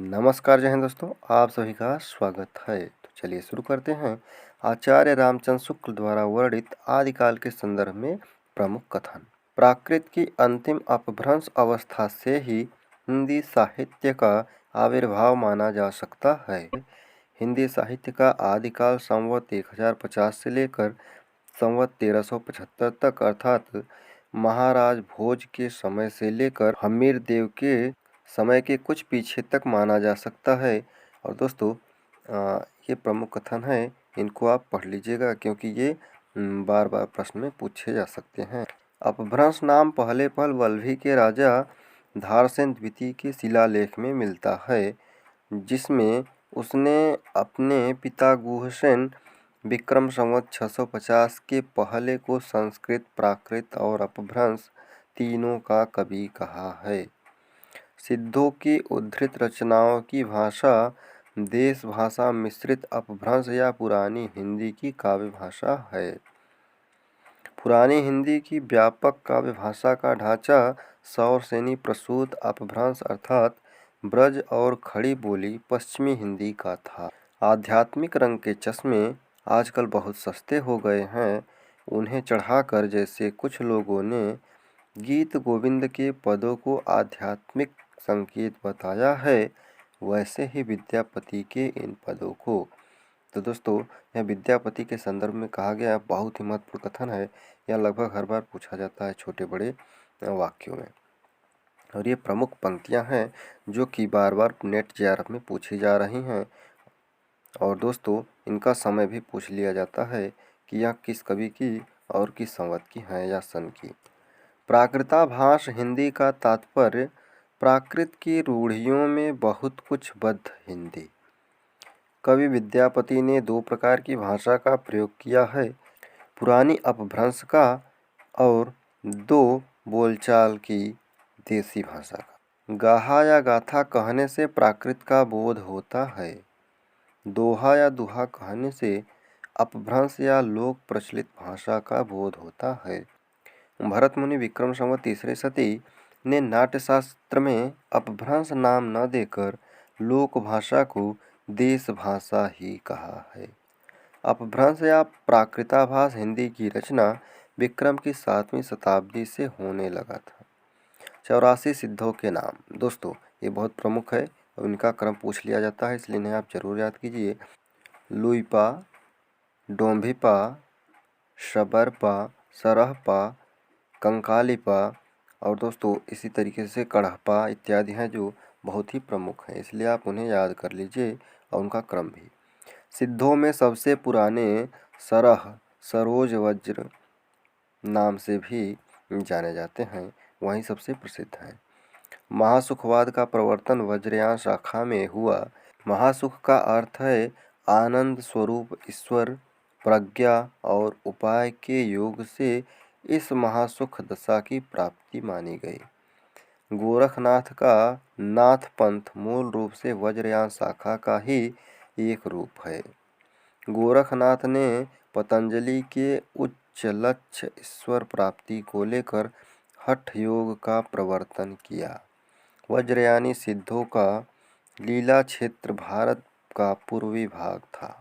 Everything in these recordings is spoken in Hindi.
नमस्कार, जय हिंद दोस्तों। आप सभी का स्वागत है। तो चलिए शुरू करते हैं। आचार्य रामचंद्र शुक्ल द्वारा वर्णित आदिकाल के संदर्भ में प्रमुख कथन। प्राकृत की अंतिम अपभ्रंश अवस्था से ही हिंदी साहित्य का आविर्भाव माना जा सकता है। हिंदी साहित्य का आदिकाल संवत 1050 से लेकर संवत 1375 तक अर्थात महाराज भोज के समय से लेकर हम्मीर देव के समय के कुछ पीछे तक माना जा सकता है। और दोस्तों ये प्रमुख कथन है, इनको आप पढ़ लीजिएगा क्योंकि ये बार बार प्रश्न में पूछे जा सकते हैं। अपभ्रंश नाम पहले पल वल्लभी के राजा धारसेन द्वितीय के शिलालेख में मिलता है, जिसमें उसने अपने पिता गुहसेन विक्रम संवत 650 के पहले को संस्कृत, प्राकृत और अपभ्रंश तीनों का कवि कहा है। सिद्धों की उद्धृत रचनाओं की भाषा देश भाषा मिश्रित अपभ्रंश या पुरानी हिंदी की काव्य भाषा है। पुरानी हिंदी की व्यापक काव्य भाषा का ढांचा सौर सेनी प्रसूत अपभ्रंश अर्थात ब्रज और खड़ी बोली पश्चिमी हिंदी का था। आध्यात्मिक रंग के चश्मे आजकल बहुत सस्ते हो गए हैं। उन्हें चढ़ाकर जैसे कुछ लोगों ने गीत गोविंद के पदों को आध्यात्मिक संकेत बताया है, वैसे ही विद्यापति के इन पदों को। तो दोस्तों, यह विद्यापति के संदर्भ में कहा गया बहुत ही महत्वपूर्ण कथन है। यह लगभग हर बार पूछा जाता है छोटे बड़े वाक्यों में, और ये प्रमुख पंक्तियां हैं जो कि बार बार नेट जेआरएफ में पूछी जा रही हैं। और दोस्तों, इनका समय भी पूछ लिया जाता है कि यह किस कवि की और किस संवत की है या सन की। प्राकृताभास हिंदी का तात्पर्य प्राकृत की रूढ़ियों में बहुत कुछ बद्ध हिंदी। कवि विद्यापति ने दो प्रकार की भाषा का प्रयोग किया है, पुरानी अपभ्रंश का और दो बोलचाल की देसी भाषा का। गाहा या गाथा कहने से प्राकृत का बोध होता है। दोहा या दुहा कहने से अपभ्रंश या लोक प्रचलित भाषा का बोध होता है। भरत मुनि विक्रम संवत तीसरे शती ने नाट्यशास्त्र में अपभ्रंश नाम न देकर लोक भाषा को देश भाषा ही कहा है। अपभ्रंश या प्राकृताभास हिंदी की रचना विक्रम की 7वीं शताब्दी से होने लगा था। 84 सिद्धों के नाम। दोस्तों, ये बहुत प्रमुख है और इनका क्रम पूछ लिया जाता है, इसलिए इन्हें आप जरूर याद कीजिए। लुइपा, डोम्भिपा, शबरपा, सरहपा, कंकालीपा और दोस्तों इसी तरीके से कड़हपा इत्यादि हैं जो बहुत ही प्रमुख हैं, इसलिए आप उन्हें याद कर लीजिए और उनका क्रम भी। सिद्धों में सबसे पुराने सरह सरोज वज्र नाम से भी जाने जाते हैं, वहीं सबसे प्रसिद्ध हैं। महासुखवाद का प्रवर्तन वज्रयान शाखा में हुआ। महासुख का अर्थ है आनंद स्वरूप ईश्वर, प्रज्ञा और उपाय के योग से इस महासुख दशा की प्राप्ति मानी गई। गोरखनाथ का नाथ पंथ मूल रूप से वज्रयान शाखा का ही एक रूप है। गोरखनाथ ने पतंजलि के उच्च लक्ष्य ईश्वर प्राप्ति को लेकर हठ योग का प्रवर्तन किया। वज्रयानी सिद्धों का लीला क्षेत्र भारत का पूर्वी भाग था।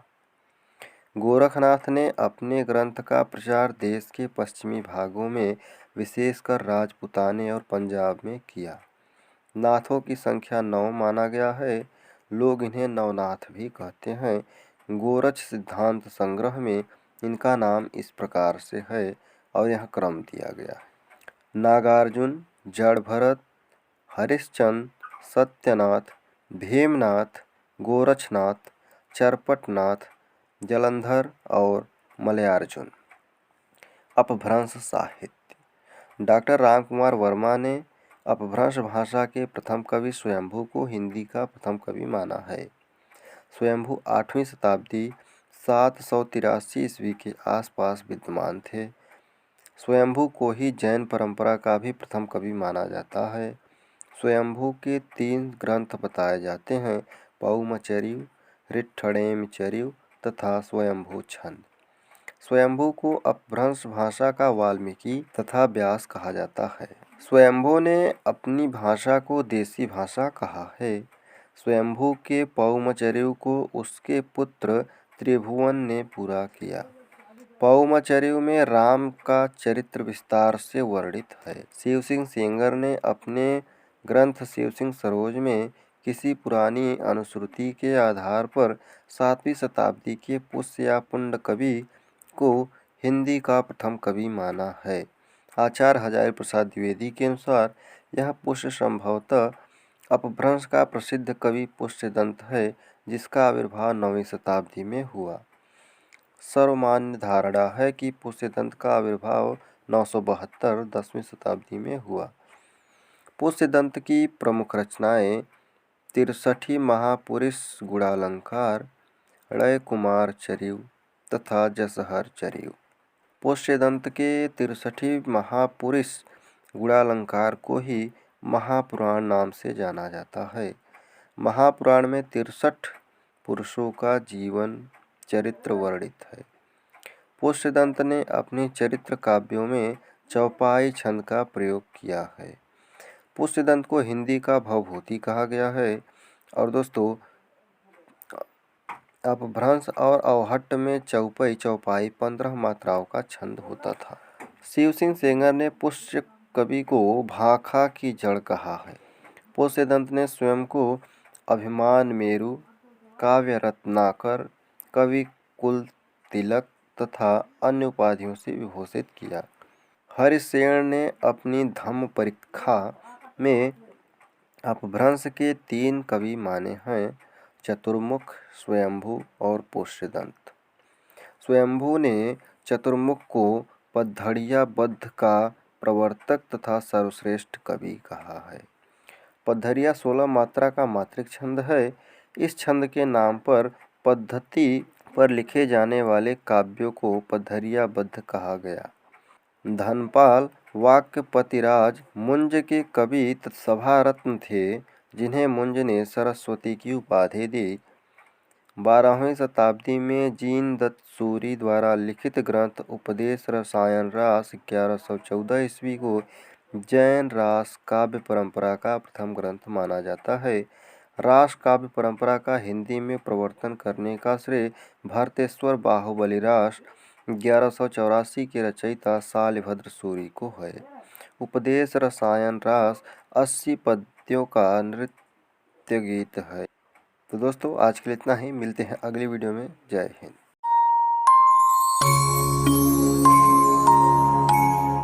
गोरखनाथ ने अपने ग्रंथ का प्रचार देश के पश्चिमी भागों में विशेषकर राजपुताने और पंजाब में किया। नाथों की संख्या 9 माना गया है। लोग इन्हें नवनाथ भी कहते हैं। गोरच सिद्धांत संग्रह में इनका नाम इस प्रकार से है और यह क्रम दिया गया है। नागार्जुन, जड़भरत, हरिश्चंद्र, सत्यनाथ, भीमनाथ, गोरक्षनाथ, चरपटनाथ, जलंधर और मलयार्जुन। अपभ्रंश साहित्य। डॉक्टर रामकुमार वर्मा ने अपभ्रंश भाषा के प्रथम कवि स्वयंभू को हिंदी का प्रथम कवि माना है। स्वयंभू 8वीं शताब्दी 783 ईस्वी के आसपास विद्यमान थे। स्वयंभू को ही जैन परंपरा का भी प्रथम कवि माना जाता है। स्वयंभू के 3 ग्रंथ बताए जाते हैं, पौमचर्यु, ऋट्ठणेमचर्यु तथा स्वयंभू छंद। स्वयंभू को अपभ्रंश भाषा का वाल्मीकि तथा व्यास कहा जाता है। स्वयंभू ने अपनी भाषा को देसी भाषा कहा है। स्वयंभू के पौमचर्यु को उसके पुत्र त्रिभुवन ने पूरा किया। पौमचर्यु में राम का चरित्र विस्तार से वर्णित है। शिव सिंह सेंगर ने अपने ग्रंथ शिव सिंह सरोज में किसी पुरानी अनुश्रुति के आधार पर 7वीं शताब्दी के पुष्य या पुंड कवि को हिंदी का प्रथम कवि माना है। आचार्य हजारी प्रसाद द्विवेदी के अनुसार यह पुष्य संभवतः अपभ्रंश का प्रसिद्ध कवि पुष्यदंत है, जिसका आविर्भाव 9वीं शताब्दी में हुआ। सर्वमान्य धारणा है कि पुष्यदंत का आविर्भाव 972 10वीं शताब्दी में हुआ। पुष्यदंत की प्रमुख रचनाएं 63 महापुरुष गुणालंकार, ळय कुमार चरियु तथा जसहर चरियु। पुष्यदंत के 63 महापुरुष गुणालंकार को ही महापुराण नाम से जाना जाता है। महापुराण में 63 पुरुषों का जीवन चरित्र वर्णित है। पुष्यदंत ने अपने चरित्र काव्यों में चौपाई छंद का प्रयोग किया है। पुष्यदंत को हिंदी का भवभूति कहा गया है। और दोस्तों, अपभ्रंश और अवहट्ट में चौपाई 15 मात्राओं का छंद होता था। शिव सिंह सेंगर ने पुष्य कवि को भाखा की जड़ कहा है। पुष्यदंत ने स्वयं को अभिमान मेरु, काव्य रत्नाकर, कवि कुल तिलक तथा अन्य उपाधियों से विभूषित किया। हरिसेन ने अपनी धम्म परीक्षा में अपभ्रंश के 3 कवि माने हैं, चतुर्मुख, स्वयंभू और पुष्यदंत। स्वयंभू ने चतुर्मुख को पद्धड़िया बद्ध का प्रवर्तक तथा सर्वश्रेष्ठ कवि कहा है। पद्धड़िया 16 मात्रा का मात्रिक छंद है। इस छंद के नाम पर पद्धति पर लिखे जाने वाले काव्यों को पद्धड़िया बद्ध कहा गया। धनपाल वाक्पतिराज मुंज के कवि सभा रत्न थे, जिन्हें मुंज ने सरस्वती की उपाधि दी। 12वीं शताब्दी में जीन दत्त सूरी द्वारा लिखित ग्रंथ उपदेश रसायन रास 1114 ईस्वी को जैन रास काव्य परंपरा का प्रथम ग्रंथ माना जाता है। रास काव्य परंपरा का हिंदी में प्रवर्तन करने का श्रेय भरतेश्वर बाहुबली रास 1184 के रचयिता शालिभद्र सूरी को है। उपदेश रसायन रास 80 पद्यों का नृत्य गीत है। तो दोस्तों, आज के लिए इतना ही। मिलते हैं अगली वीडियो में। जय हिंद।